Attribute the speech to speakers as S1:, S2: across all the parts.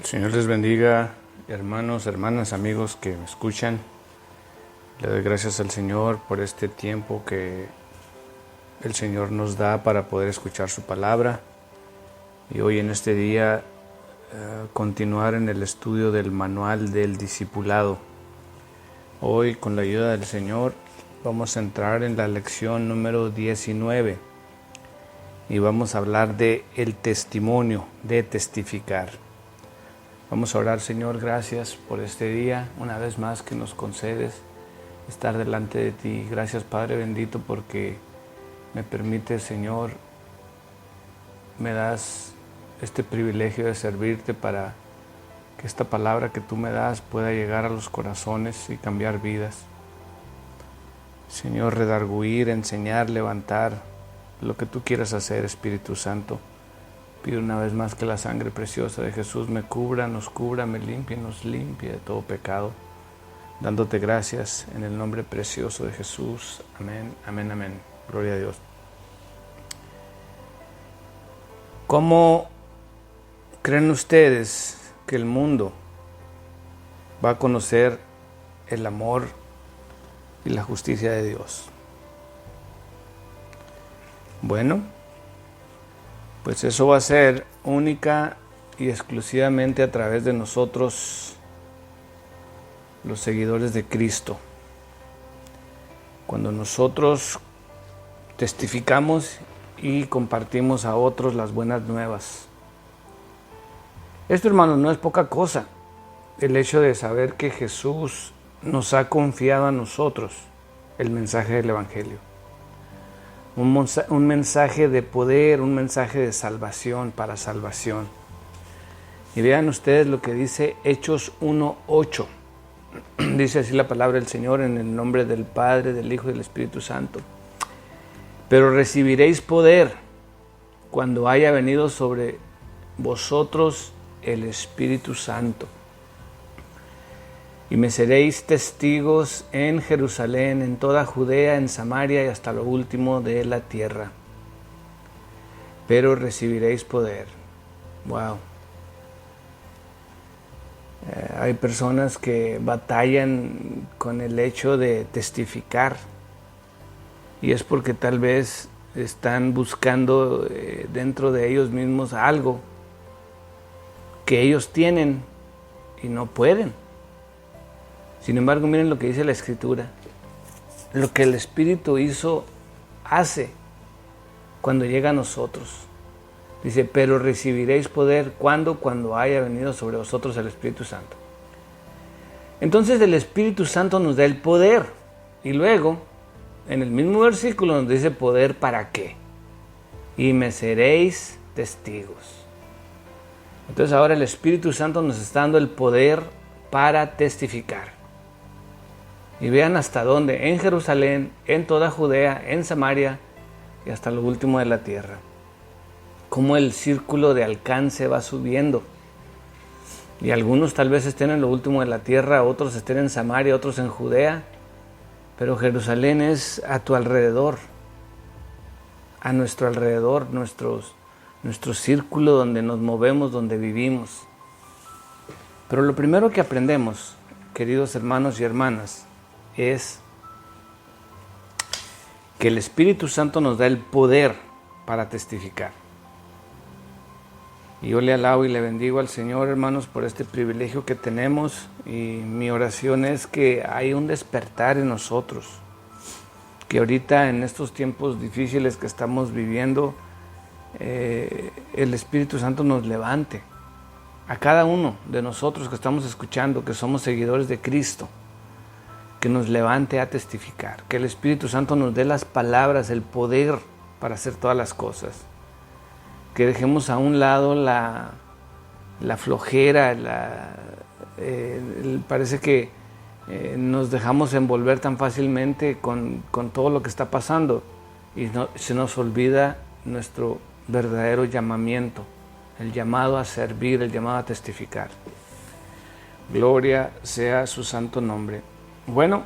S1: Señor les bendiga, hermanos, hermanas, amigos que me escuchan. Le doy gracias al Señor por este tiempo que el Señor nos da para poder escuchar su palabra. Y hoy en este día continuar en el estudio del manual del discipulado. Hoy, con la ayuda del Señor, vamos a entrar en la lección número 19 y vamos a hablar de el testimonio, de testificar. Vamos a orar. Señor, gracias por este día, una vez más que nos concedes estar delante de ti. Gracias, Padre bendito, porque me permites, Señor, me das este privilegio de servirte para que esta palabra que tú me das pueda llegar a los corazones y cambiar vidas. Señor, redarguir, enseñar, levantar, lo que tú quieras hacer, Espíritu Santo. Pido una vez más que la sangre preciosa de Jesús me cubra, me limpie, nos limpie de todo pecado. Dándote gracias en el nombre precioso de Jesús. Amén, amén, amén. Gloria a Dios. ¿Cómo creen ustedes que el mundo va a conocer el amor y la justicia de Dios? Bueno, pues eso va a ser única y exclusivamente a través de nosotros, los seguidores de Cristo. Cuando nosotros testificamos y compartimos a otros las buenas nuevas. Esto, hermanos, no es poca cosa. El hecho de saber que Jesús nos ha confiado a nosotros el mensaje del Evangelio. Un mensaje de poder, un mensaje de salvación, para salvación. Y vean ustedes lo que dice Hechos 1:8. Dice así la palabra del Señor, en el nombre del Padre, del Hijo y del Espíritu Santo. Pero recibiréis poder cuando haya venido sobre vosotros el Espíritu Santo. Y me seréis testigos en Jerusalén, en toda Judea, en Samaria y hasta lo último de la tierra. Pero recibiréis poder. Wow. Hay personas que batallan con el hecho de testificar. Y es porque tal vez están buscando dentro de ellos mismos algo que ellos tienen y no pueden. Sin embargo, miren lo que dice la Escritura. Lo que el Espíritu hace cuando llega a nosotros. Dice, pero recibiréis poder cuando haya venido sobre vosotros el Espíritu Santo. Entonces el Espíritu Santo nos da el poder. Y luego, en el mismo versículo nos dice poder ¿para qué? Y me seréis testigos. Entonces ahora el Espíritu Santo nos está dando el poder para testificar. Y vean hasta dónde, en Jerusalén, en toda Judea, en Samaria y hasta lo último de la tierra. Cómo el círculo de alcance va subiendo. Y algunos tal vez estén en lo último de la tierra, otros estén en Samaria, otros en Judea. Pero Jerusalén es a tu alrededor, a nuestro alrededor, nuestro círculo donde nos movemos, donde vivimos. Pero lo primero que aprendemos, queridos hermanos y hermanas, es que el Espíritu Santo nos da el poder para testificar. Y yo le alabo y le bendigo al Señor, hermanos, por este privilegio que tenemos, y mi oración es que hay un despertar en nosotros, que ahorita en estos tiempos difíciles que estamos viviendo, el Espíritu Santo nos levante a cada uno de nosotros que estamos escuchando, que somos seguidores de Cristo, que nos levante a testificar, que el Espíritu Santo nos dé las palabras, el poder para hacer todas las cosas, que dejemos a un lado la flojera, parece que nos dejamos envolver tan fácilmente con todo lo que está pasando y se nos olvida nuestro verdadero llamamiento, el llamado a servir, el llamado a testificar. Gloria sea su santo nombre. Bueno,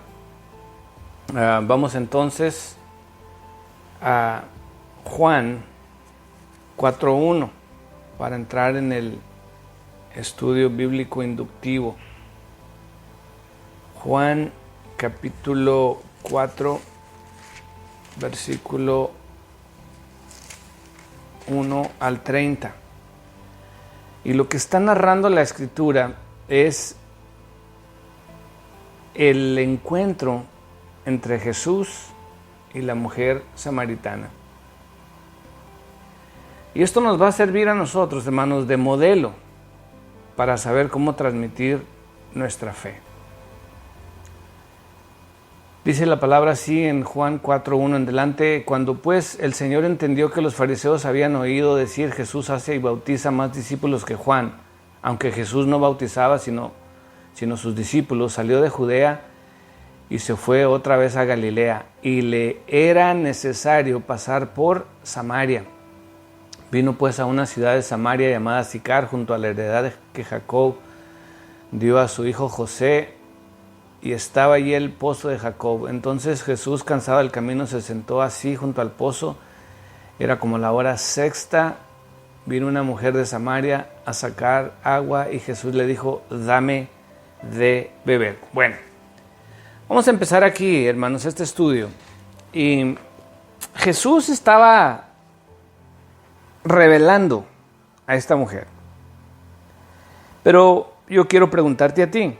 S1: vamos entonces a Juan 4:1 para entrar en Estudio bíblico inductivo. Juan capítulo 4, versículo 1 al 30. Y lo que está narrando la escritura es el encuentro entre Jesús y la mujer samaritana. Y esto nos va a servir a nosotros, hermanos, de modelo para saber cómo transmitir nuestra fe. Dice la palabra así en Juan 4:1 en adelante: cuando pues el Señor entendió que los fariseos habían oído decir, Jesús hace y bautiza más discípulos que Juan, aunque Jesús no bautizaba sino sus discípulos, salió de Judea y se fue otra vez a Galilea, y le era necesario pasar por Samaria. Vino pues a una ciudad de Samaria llamada Sicar, junto a la heredad que Jacob dio a su hijo José, y estaba allí el pozo de Jacob. Entonces Jesús, cansado del camino, se sentó así junto al pozo. Era como la hora sexta. Vino una mujer de Samaria a sacar agua y Jesús le dijo, dame de beber. Bueno, vamos a empezar aquí, hermanos, este estudio. Y Jesús estaba revelando a esta mujer. Pero yo quiero preguntarte a ti,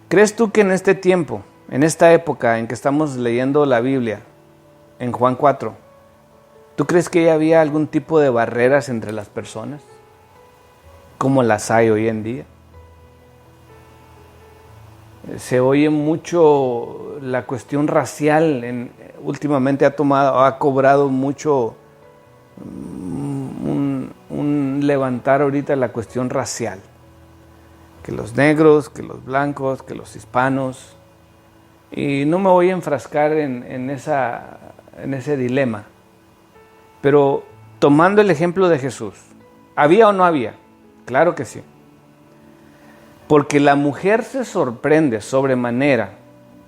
S1: ¿crees tú que en este tiempo, en esta época en que estamos leyendo la Biblia, en Juan 4, ¿tú crees que ya había algún tipo de barreras entre las personas, como las hay hoy en día? Se oye mucho la cuestión racial, últimamente ha cobrado mucho un levantar ahorita la cuestión racial. Que los negros, que los blancos, que los hispanos. Y no me voy a enfrascar en ese dilema. Pero tomando el ejemplo de Jesús, ¿había o no había? Claro que sí. Porque la mujer se sorprende sobremanera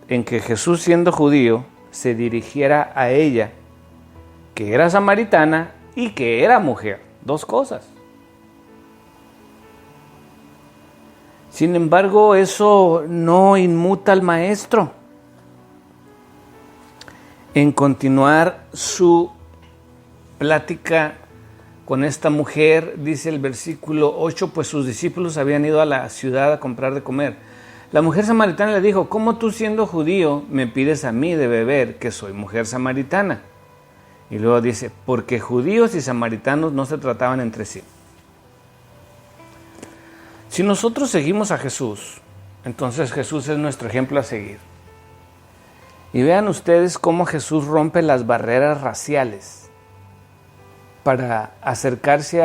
S1: en que Jesús, siendo judío, se dirigiera a ella, que era samaritana y que era mujer. Dos cosas. Sin embargo, eso no inmuta al maestro en continuar su plática con esta mujer. Dice el versículo 8, pues sus discípulos habían ido a la ciudad a comprar de comer. La mujer samaritana le dijo, ¿cómo tú, siendo judío, me pides a mí de beber, que soy mujer samaritana? Y luego dice, porque judíos y samaritanos no se trataban entre sí. Si nosotros seguimos a Jesús, entonces Jesús es nuestro ejemplo a seguir. Y vean ustedes cómo Jesús rompe las barreras raciales para acercarse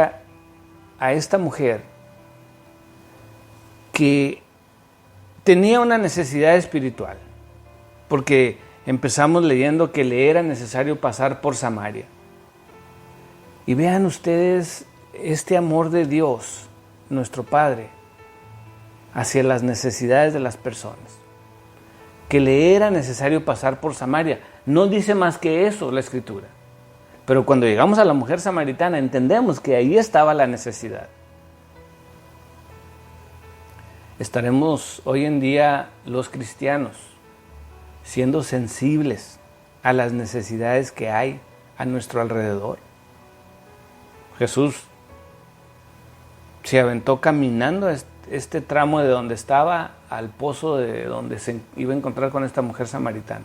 S1: a esta mujer que tenía una necesidad espiritual, porque empezamos leyendo que le era necesario pasar por Samaria. Y vean ustedes este amor de Dios, nuestro Padre, hacia las necesidades de las personas, que le era necesario pasar por Samaria. No dice más que eso la Escritura. Pero cuando llegamos a la mujer samaritana entendemos que ahí estaba la necesidad. ¿Estaremos hoy en día los cristianos siendo sensibles a las necesidades que hay a nuestro alrededor? Jesús se aventó caminando este tramo de donde estaba al pozo de donde se iba a encontrar con esta mujer samaritana.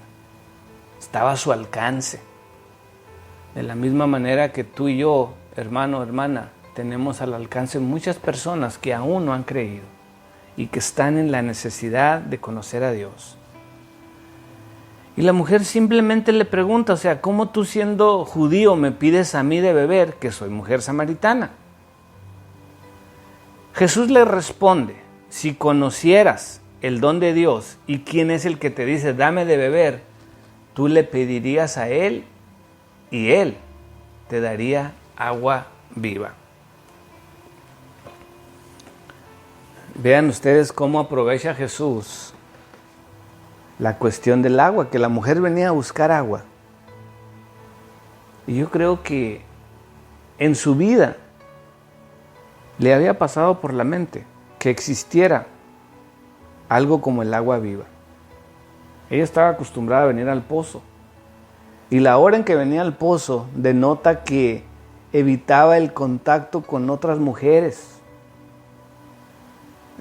S1: Estaba a su alcance. De la misma manera que tú y yo, hermano, hermana, tenemos al alcance muchas personas que aún no han creído y que están en la necesidad de conocer a Dios. Y la mujer simplemente le pregunta, o sea, ¿cómo tú, siendo judío, me pides a mí de beber, que soy mujer samaritana? Jesús le responde, si conocieras el don de Dios y quién es el que te dice, dame de beber, tú le pedirías a Él y Él te daría agua viva. Vean ustedes cómo aprovecha Jesús la cuestión del agua, que la mujer venía a buscar agua. Y yo creo que en su vida le había pasado por la mente que existiera algo como el agua viva. Ella estaba acostumbrada a venir al pozo, y la hora en que venía al pozo denota que evitaba el contacto con otras mujeres.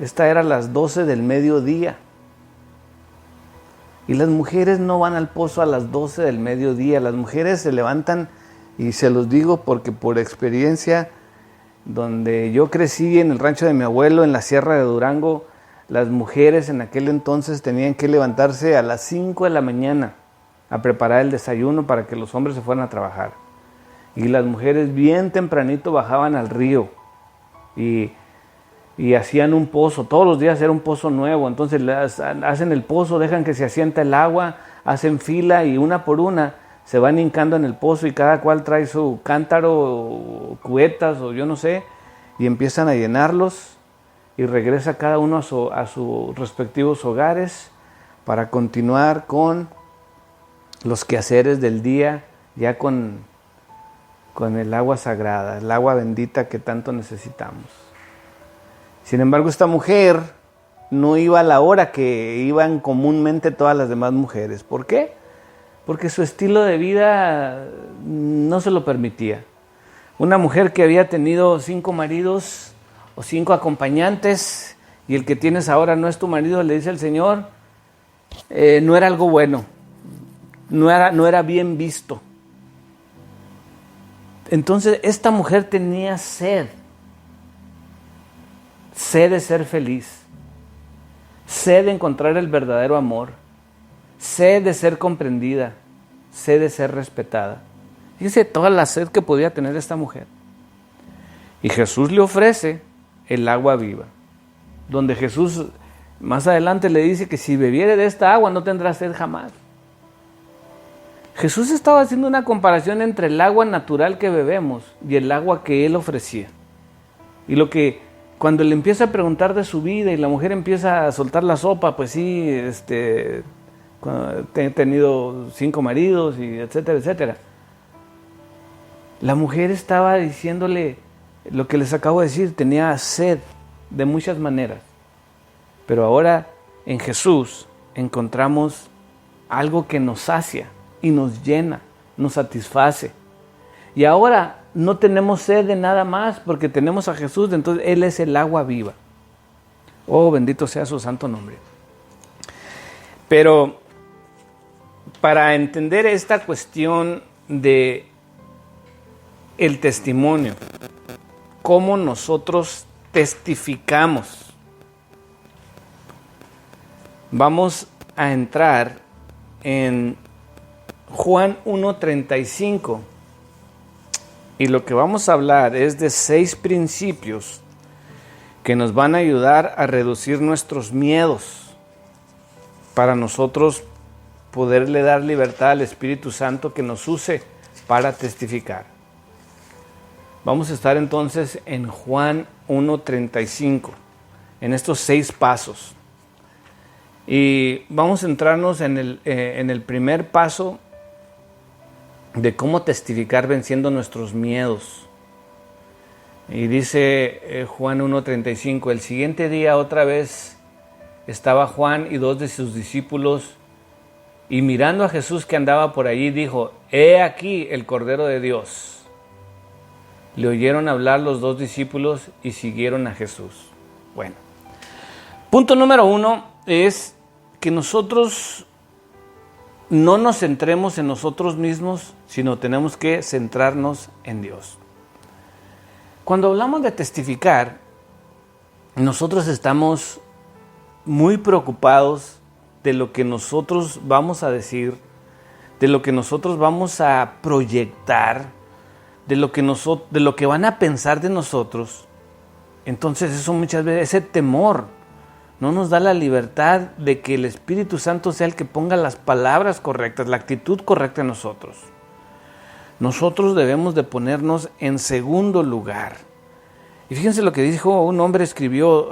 S1: Esta era las 12 del mediodía. Y las mujeres no van al pozo a las 12 del mediodía. Las mujeres se levantan, y se los digo porque por experiencia, donde yo crecí en el rancho de mi abuelo, en la Sierra de Durango, las mujeres en aquel entonces tenían que levantarse a las 5 de la mañana a preparar el desayuno para que los hombres se fueran a trabajar. Y las mujeres bien tempranito bajaban al río y hacían un pozo. Todos los días era un pozo nuevo. Entonces hacen el pozo, dejan que se asienta el agua, hacen fila y una por una se van hincando en el pozo, y cada cual trae su cántaro o cubetas o yo no sé, y empiezan a llenarlos, y regresa cada uno a sus respectivos hogares para continuar con los quehaceres del día, ya con el agua sagrada, el agua bendita que tanto necesitamos. Sin embargo, esta mujer no iba a la hora que iban comúnmente todas las demás mujeres. ¿Por qué? Porque su estilo de vida no se lo permitía. Una mujer que había tenido 5 maridos o 5 acompañantes, y el que tienes ahora no es tu marido, le dice el Señor, no era algo bueno, no era bien visto. Entonces esta mujer tenía sed de ser feliz, sed de encontrar el verdadero amor, sed de ser comprendida, sed de ser respetada. Fíjense toda la sed que podía tener esta mujer. Y Jesús le ofrece el agua viva, donde Jesús más adelante le dice que si bebiere de esta agua no tendrá sed jamás. Jesús estaba haciendo una comparación entre el agua natural que bebemos y el agua que Él ofrecía. Y cuando le empieza a preguntar de su vida y la mujer empieza a soltar la sopa, pues sí, he tenido 5 maridos y etcétera, etcétera. La mujer estaba diciéndole lo que les acabo de decir, tenía sed de muchas maneras. Pero ahora en Jesús encontramos algo que nos sacia y nos llena, nos satisface. Y ahora no tenemos sed de nada más porque tenemos a Jesús, entonces Él es el agua viva. Oh, bendito sea su santo nombre. Pero para entender esta cuestión de el testimonio, cómo nosotros testificamos, vamos a entrar en Juan 1:35, y lo que vamos a hablar es de 6 principios que nos van a ayudar a reducir nuestros miedos para nosotros poderle dar libertad al Espíritu Santo que nos use para testificar. Vamos a estar entonces en Juan 1:35, en estos 6 pasos. Y vamos a centrarnos en el primer paso de cómo testificar venciendo nuestros miedos. Y dice Juan 1:35, el siguiente día otra vez estaba Juan y 2 de sus discípulos, y mirando a Jesús que andaba por allí, dijo, he aquí el Cordero de Dios. Le oyeron hablar los 2 discípulos y siguieron a Jesús. Bueno, punto número 1 es que nosotros no nos centremos en nosotros mismos, sino tenemos que centrarnos en Dios. Cuando hablamos de testificar, nosotros estamos muy preocupados de lo que nosotros vamos a decir, de lo que nosotros vamos a proyectar, de lo que van a pensar de nosotros. Entonces eso muchas veces, ese temor no nos da la libertad de que el Espíritu Santo sea el que ponga las palabras correctas, la actitud correcta en nosotros. Nosotros debemos de ponernos en segundo lugar. Y fíjense lo que dijo un hombre, escribió,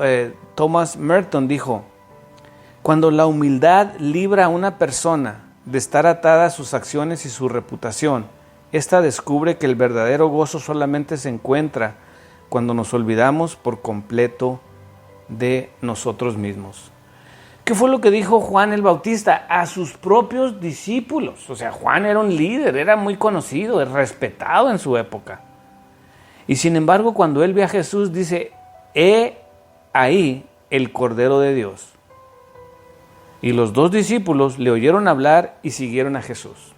S1: Thomas Merton, dijo, cuando la humildad libra a una persona de estar atada a sus acciones y su reputación, ésta descubre que el verdadero gozo solamente se encuentra cuando nos olvidamos por completo de nosotros mismos. ¿Qué fue lo que dijo Juan el Bautista a sus propios discípulos? O sea, Juan era un líder, era muy conocido, respetado en su época. Y sin embargo, cuando él ve a Jesús, dice, he ahí el Cordero de Dios. Y los dos discípulos le oyeron hablar y siguieron a Jesús.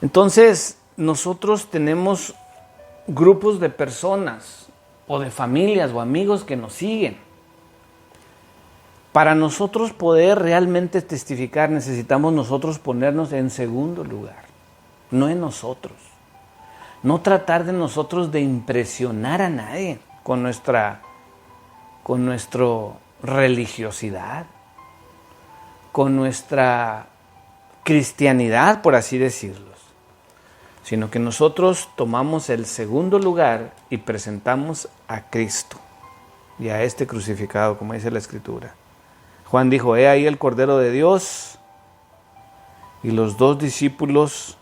S1: Entonces, nosotros tenemos grupos de personas o de familias o amigos que nos siguen. Para nosotros poder realmente testificar, necesitamos nosotros ponernos en segundo lugar, no en nosotros. No tratar de nosotros de impresionar a nadie con nuestra religiosidad, con nuestra cristianidad, por así decirlo, sino que nosotros tomamos el segundo lugar y presentamos a Cristo y a este crucificado, como dice la Escritura. Juan dijo, he ahí el Cordero de Dios, y los dos discípulos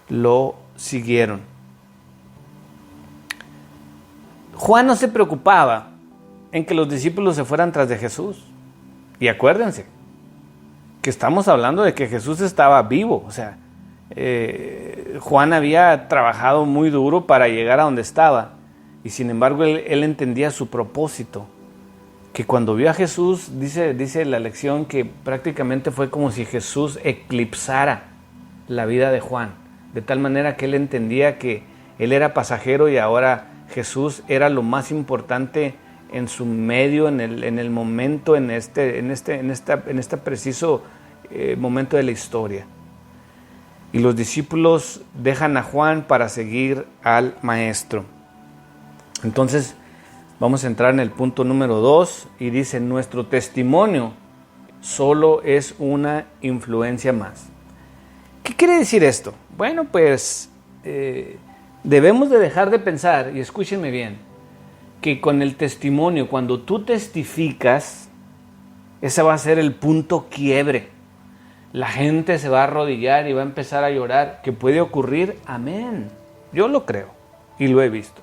S1: lo siguieron. Juan no se preocupaba en que los discípulos se fueran tras de Jesús. Y acuérdense que estamos hablando de que Jesús estaba vivo, o sea, Juan había trabajado muy duro para llegar a donde estaba, y sin embargo él entendía su propósito, que cuando vio a Jesús, dice la lección, que prácticamente fue como si Jesús eclipsara la vida de Juan, de tal manera que él entendía que él era pasajero y ahora Jesús era lo más importante en su medio, en el momento, en este preciso momento de la historia. Y los discípulos dejan a Juan para seguir al Maestro. Entonces, vamos a entrar en el punto número 2 y dice, nuestro testimonio solo es una influencia más. ¿Qué quiere decir esto? Bueno, pues debemos de dejar de pensar, y escúchenme bien, que con el testimonio, cuando tú testificas, ese va a ser el punto quiebre. La gente se va a arrodillar y va a empezar a llorar. ¿Qué puede ocurrir? Amén. Yo lo creo y lo he visto.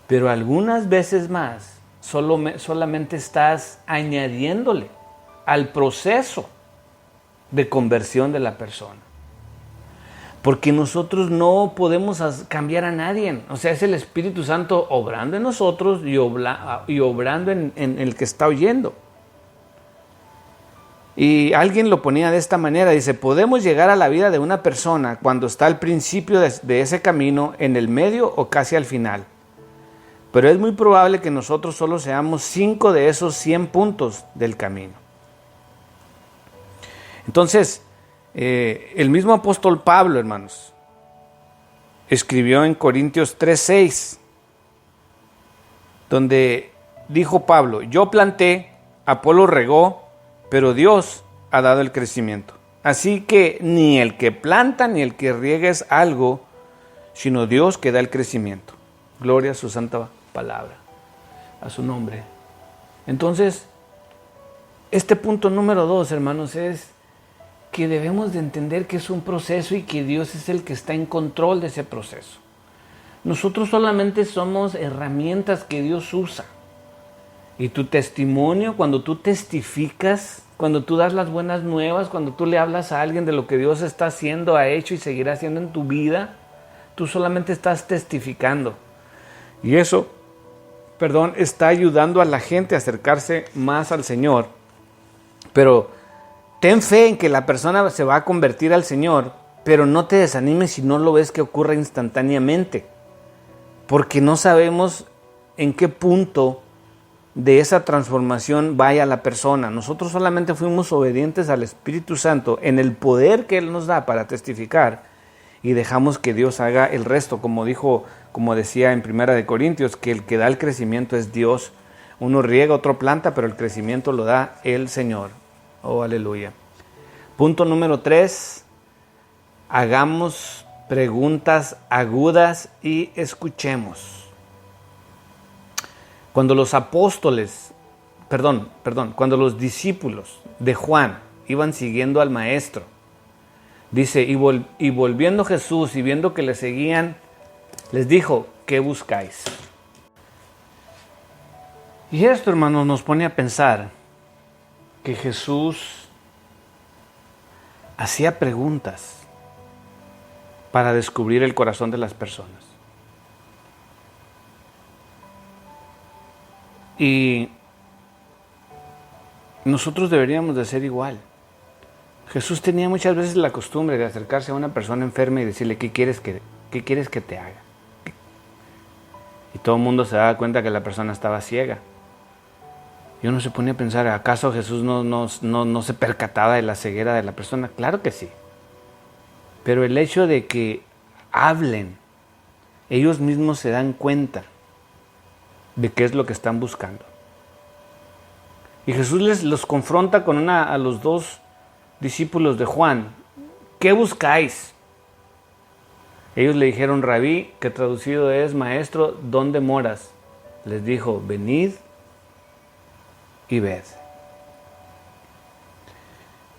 S1: Pero algunas veces más solamente estás añadiéndole al proceso de conversión de la persona. Porque nosotros no podemos cambiar a nadie. O sea, es el Espíritu Santo obrando en nosotros y obrando en el que está oyendo. Y alguien lo ponía de esta manera, dice, podemos llegar a la vida de una persona cuando está al principio de ese camino, en el medio o casi al final. Pero es muy probable que nosotros solo seamos 5 de esos 100 puntos del camino. Entonces, el mismo apóstol Pablo, hermanos, escribió en Corintios 3:6, donde dijo Pablo, yo planté, Apolo regó, pero Dios ha dado el crecimiento. Así que ni el que planta ni el que riega es algo, sino Dios que da el crecimiento. Gloria a su santa palabra, a su nombre. Entonces, este punto número 2, hermanos, es que debemos de entender que es un proceso y que Dios es el que está en control de ese proceso. Nosotros solamente somos herramientas que Dios usa. Y tu testimonio, cuando tú testificas, cuando tú das las buenas nuevas, cuando tú le hablas a alguien de lo que Dios está haciendo, ha hecho y seguirá haciendo en tu vida, tú solamente estás testificando. Y eso, está ayudando a la gente a acercarse más al Señor. Pero ten fe en que la persona se va a convertir al Señor, pero no te desanimes si no lo ves que ocurra instantáneamente. Porque no sabemos en qué punto de esa transformación vaya la persona. Nosotros solamente fuimos obedientes al Espíritu Santo en el poder que Él nos da para testificar y dejamos que Dios haga el resto, como decía en 1 Corintios, que el que da el crecimiento es Dios. Uno riega, otro planta, pero el crecimiento lo da el Señor. Oh, aleluya. Punto número 3, hagamos preguntas agudas y escuchemos. Cuando los cuando los discípulos de Juan iban siguiendo al Maestro, Dice, y volviendo Jesús y viendo que le seguían, les dijo, ¿qué buscáis? Y esto, hermanos, nos pone a pensar que Jesús hacía preguntas para descubrir el corazón de las personas. Y nosotros deberíamos de ser igual. Jesús tenía muchas veces la costumbre de acercarse a una persona enferma y decirle, ¿qué quieres que te haga? Y todo el mundo se daba cuenta que la persona estaba ciega. Y uno se ponía a pensar, ¿acaso Jesús no se percataba de la ceguera de la persona? Claro que sí. Pero el hecho de que hablen, ellos mismos se dan cuenta de qué es lo que están buscando. Y Jesús los confronta a los dos discípulos de Juan. ¿Qué buscáis? Ellos le dijeron, Rabí, que traducido es maestro, ¿dónde moras? Les dijo, venid y ved.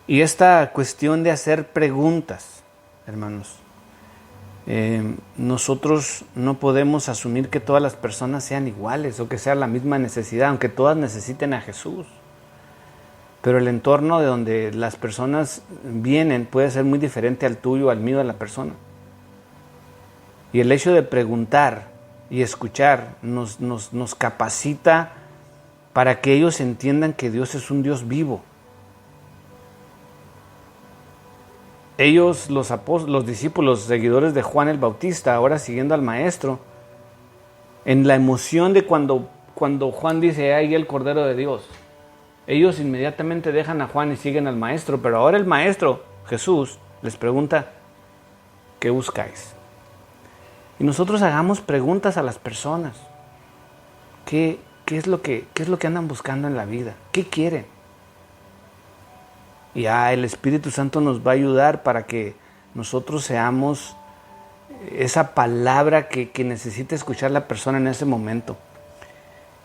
S1: Y esta cuestión de hacer preguntas, hermanos, nosotros no podemos asumir que todas las personas sean iguales o que sea la misma necesidad, aunque todas necesiten a Jesús. Pero el entorno de donde las personas vienen puede ser muy diferente al tuyo, al mío, de la persona. Y el hecho de preguntar y escuchar nos capacita para que ellos entiendan que Dios es un Dios vivo. Ellos, los discípulos, seguidores de Juan el Bautista, ahora siguiendo al Maestro, en la emoción de cuando Juan dice, ahí el Cordero de Dios, ellos inmediatamente dejan a Juan y siguen al Maestro, pero ahora el Maestro, Jesús, les pregunta, ¿qué buscáis? Y nosotros hagamos preguntas a las personas. ¿Qué es lo que andan buscando en la vida? ¿Qué quieren? Y el Espíritu Santo nos va a ayudar para que nosotros seamos esa palabra que necesita escuchar la persona en ese momento.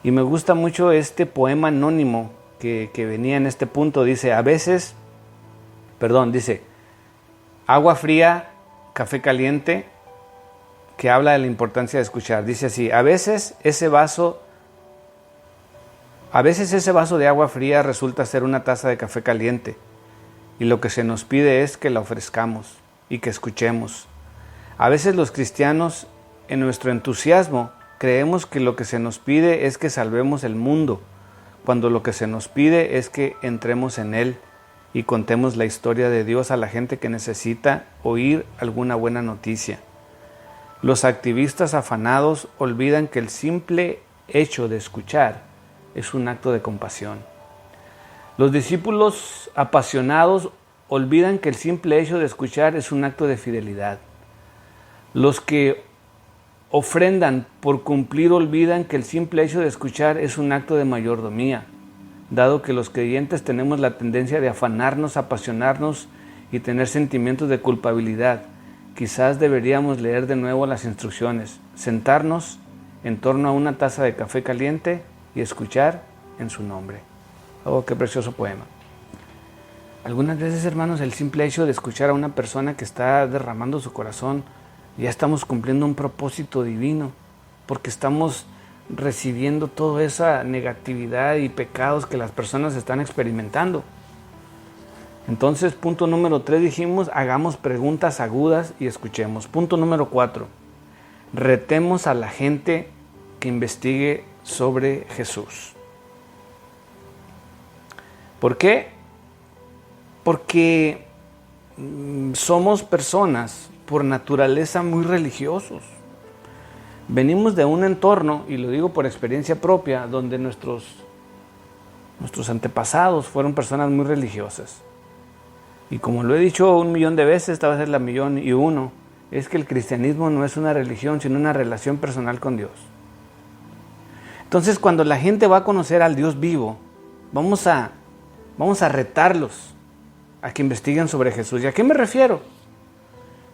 S1: Y me gusta mucho este poema anónimo que venía en este punto. Dice, dice, agua fría, café caliente, que habla de la importancia de escuchar. Dice así, a veces ese vaso de agua fría resulta ser una taza de café caliente. Y lo que se nos pide es que la ofrezcamos y que escuchemos. A veces los cristianos, en nuestro entusiasmo, creemos que lo que se nos pide es que salvemos el mundo, cuando lo que se nos pide es que entremos en él y contemos la historia de Dios a la gente que necesita oír alguna buena noticia. Los activistas afanados olvidan que el simple hecho de escuchar es un acto de compasión. Los discípulos apasionados olvidan que el simple hecho de escuchar es un acto de fidelidad. Los que ofrendan por cumplir olvidan que el simple hecho de escuchar es un acto de mayordomía, dado que los creyentes tenemos la tendencia de afanarnos, apasionarnos y tener sentimientos de culpabilidad. Quizás deberíamos leer de nuevo las instrucciones, sentarnos en torno a una taza de café caliente y escuchar en su nombre. Oh, qué precioso poema. Algunas veces, hermanos, el simple hecho de escuchar a una persona que está derramando su corazón, ya estamos cumpliendo un propósito divino, porque estamos recibiendo toda esa negatividad y pecados que las personas están experimentando. Entonces, punto número 3 dijimos, hagamos preguntas agudas y escuchemos. Punto número 4, retemos a la gente que investigue sobre Jesús. ¿Por qué? Porque somos personas por naturaleza muy religiosos. Venimos de un entorno, y lo digo por experiencia propia, donde nuestros antepasados fueron personas muy religiosas. Y como lo he dicho 1,000,000 de veces, esta va a ser la 1,000,001, es que el cristianismo no es una religión, sino una relación personal con Dios. Entonces, cuando la gente va a conocer al Dios vivo, vamos a retarlos a que investiguen sobre Jesús. ¿Y a qué me refiero?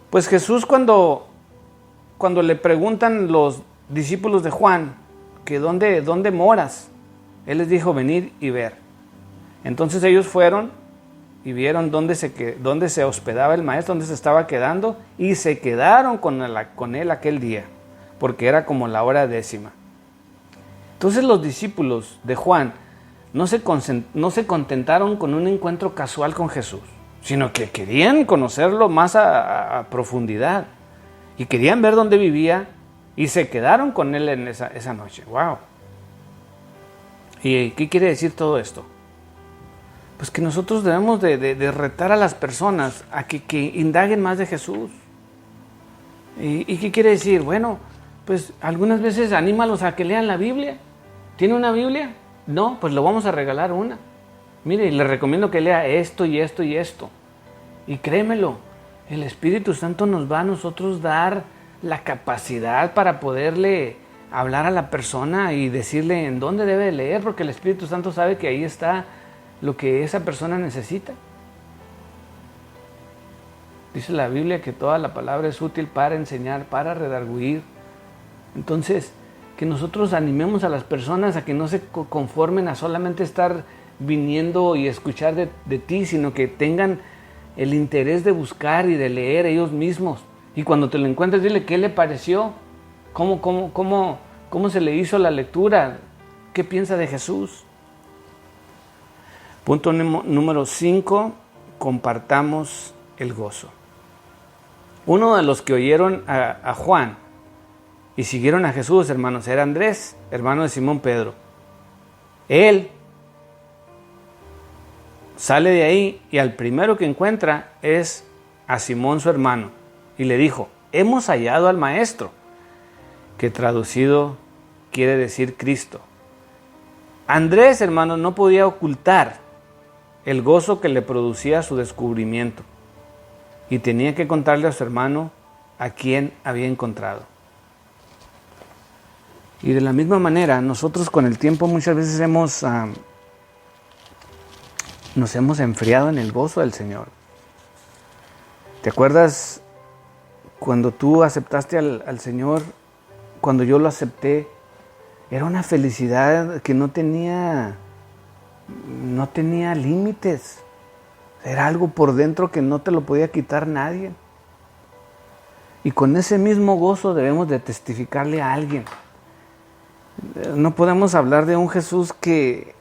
S1: Pues Jesús, cuando le preguntan los discípulos de Juan que dónde moras, Él les dijo, venid y ver. Entonces ellos fueron y vieron dónde se hospedaba el maestro, dónde se estaba quedando, y se quedaron con él aquel día, porque era como la hora 10. Entonces los discípulos de Juan no se contentaron con un encuentro casual con Jesús, sino que querían conocerlo más a profundidad, y querían ver dónde vivía, y se quedaron con él en esa noche. ¡Wow! ¿Y qué quiere decir todo esto? Pues que nosotros debemos de retar a las personas a que indaguen más de Jesús. ¿Y qué quiere decir? Bueno, pues algunas veces anímalos a que lean la Biblia. ¿Tiene una Biblia? No, pues le vamos a regalar una. Mire, le recomiendo que lea esto y esto y esto. Y créemelo, el Espíritu Santo nos va a nosotros dar la capacidad para poderle hablar a la persona y decirle en dónde debe leer, porque el Espíritu Santo sabe que ahí está lo que esa persona necesita. Dice la Biblia que toda la palabra es útil para enseñar, para redarguir. Entonces, que nosotros animemos a las personas a que no se conformen a solamente estar viniendo y escuchar de ti, sino que tengan el interés de buscar y de leer ellos mismos. Y cuando te lo encuentres, dile qué le pareció, cómo se le hizo la lectura, qué piensa de Jesús. Punto número 5, compartamos el gozo. Uno de los que oyeron a Juan y siguieron a Jesús, hermanos, era Andrés, hermano de Simón Pedro. Él sale de ahí y al primero que encuentra es a Simón, su hermano, y le dijo: hemos hallado al Maestro, que traducido quiere decir Cristo. Andrés, hermanos, no podía ocultar el gozo que le producía su descubrimiento y tenía que contarle a su hermano a quien había encontrado. Y de la misma manera, nosotros con el tiempo muchas veces nos hemos enfriado en el gozo del Señor. ¿Te acuerdas cuando tú aceptaste al Señor? Cuando yo lo acepté, era una felicidad que no tenía límites. Era algo por dentro que no te lo podía quitar nadie. Y con ese mismo gozo debemos de testificarle a alguien. No podemos hablar de un Jesús que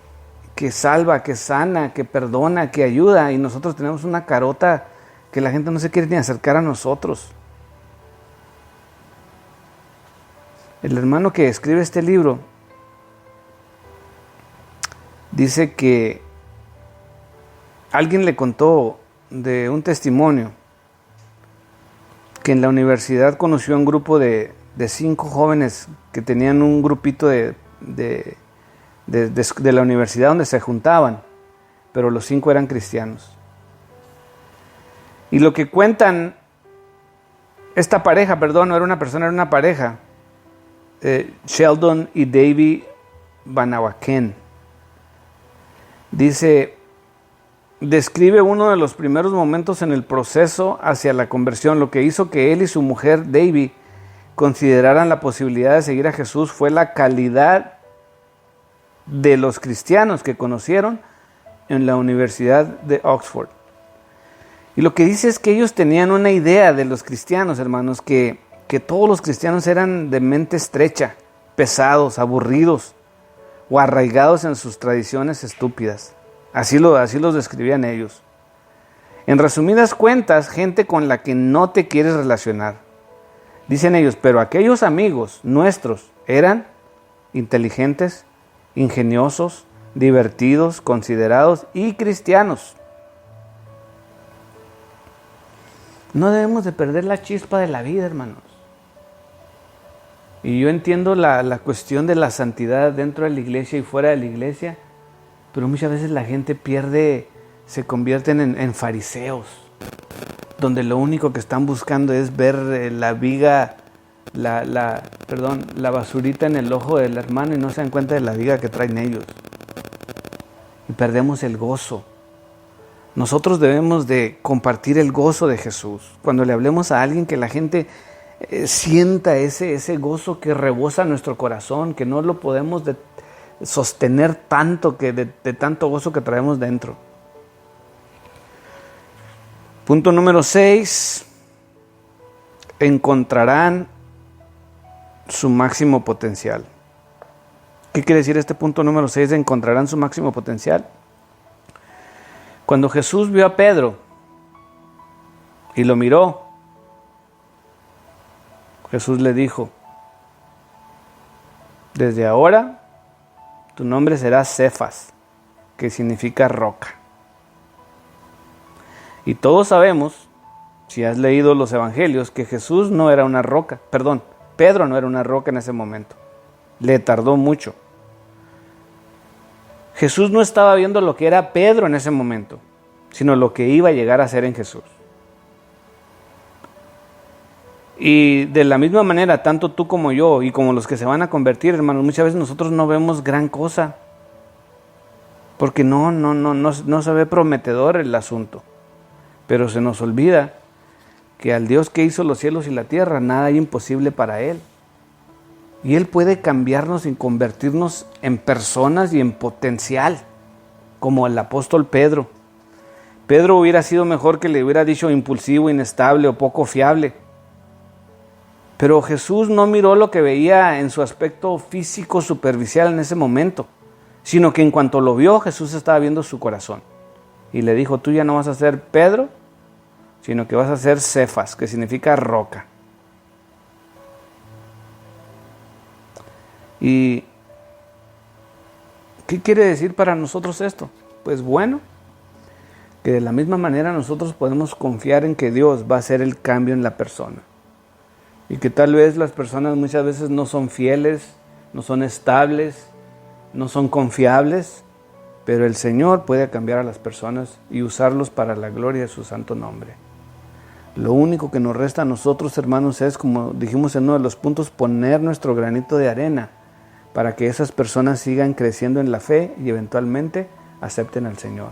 S1: salva, que sana, que perdona, que ayuda, y nosotros tenemos una carota que la gente no se quiere ni acercar a nosotros. El hermano que escribe este libro dice que alguien le contó de un testimonio que en la universidad conoció a un grupo de 5 jóvenes que tenían un grupito de la universidad donde se juntaban, pero los 5 eran cristianos. Y lo que cuentan esta pareja, no era una persona, era una pareja, Sheldon y David Van Awaken, describe uno de los primeros momentos en el proceso hacia la conversión. Lo que hizo que él y su mujer David consideraran la posibilidad de seguir a Jesús fue la calidad de los cristianos que conocieron en la Universidad de Oxford. Y lo que dice es que ellos tenían una idea de los cristianos, hermanos, que todos los cristianos eran de mente estrecha, pesados, aburridos o arraigados en sus tradiciones estúpidas. Así los describían ellos. En resumidas cuentas, gente con la que no te quieres relacionar. Dicen ellos, pero aquellos amigos nuestros eran inteligentes, ingeniosos, divertidos, considerados y cristianos. No debemos de perder la chispa de la vida, hermanos. Y yo entiendo la cuestión de la santidad dentro de la iglesia y fuera de la iglesia, pero muchas veces la gente se convierten en fariseos, donde lo único que están buscando es ver la viga, la basurita en el ojo del hermano y no se dan cuenta de la viga que traen ellos. Y perdemos el gozo. Nosotros debemos de compartir el gozo de Jesús. Cuando le hablemos a alguien, que la gente sienta ese gozo que rebosa nuestro corazón, que no lo podemos sostener tanto, de tanto gozo que traemos dentro. Punto número 6. Encontrarán su máximo potencial. ¿Qué quiere decir este punto número 6 de encontrarán su máximo potencial? Cuando Jesús vio a Pedro y lo miró, Jesús le dijo: desde ahora tu nombre será Cefas, que significa roca. Y todos sabemos, si has leído los evangelios, que Jesús no era una roca, Pedro no era una roca en ese momento. Le tardó mucho. Jesús no estaba viendo lo que era Pedro en ese momento, sino lo que iba a llegar a ser en Jesús. Y de la misma manera, tanto tú como yo y como los que se van a convertir, hermanos, muchas veces nosotros no vemos gran cosa, porque no se ve prometedor el asunto. Pero se nos olvida que al Dios que hizo los cielos y la tierra, nada hay imposible para Él. Y Él puede cambiarnos y convertirnos en personas y en potencial, como el apóstol Pedro. Pedro hubiera sido mejor que le hubiera dicho impulsivo, inestable o poco fiable. Pero Jesús no miró lo que veía en su aspecto físico superficial en ese momento, sino que en cuanto lo vio, Jesús estaba viendo su corazón. Y le dijo: tú ya no vas a ser Pedro, sino que vas a ser Cefas, que significa roca. ¿Y qué quiere decir para nosotros esto? Pues bueno, que de la misma manera nosotros podemos confiar en que Dios va a hacer el cambio en la persona. Y que tal vez las personas muchas veces no son fieles, no son estables, no son confiables, pero el Señor puede cambiar a las personas y usarlos para la gloria de su santo nombre. Lo único que nos resta a nosotros, hermanos, es, como dijimos en uno de los puntos, poner nuestro granito de arena para que esas personas sigan creciendo en la fe y eventualmente acepten al Señor.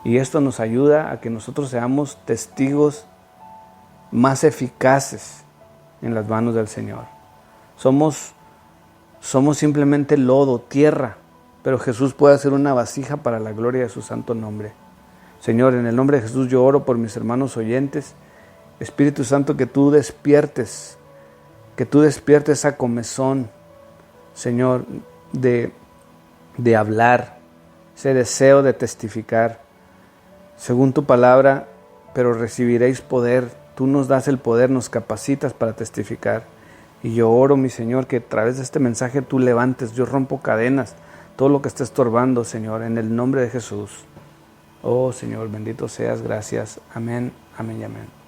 S1: Y esto nos ayuda a que nosotros seamos testigos más eficaces en las manos del Señor. Somos simplemente lodo, tierra, pero Jesús puede hacer una vasija para la gloria de su santo nombre. Señor, en el nombre de Jesús yo oro por mis hermanos oyentes. Espíritu Santo, que tú despiertes esa comezón, Señor, de hablar, ese deseo de testificar, según tu palabra, pero recibiréis poder. Tú nos das el poder, nos capacitas para testificar. Y yo oro, mi Señor, que a través de este mensaje tú levantes, yo rompo cadenas, todo lo que esté estorbando, Señor, en el nombre de Jesús. Oh, Señor, bendito seas, gracias. Amén, amén y amén.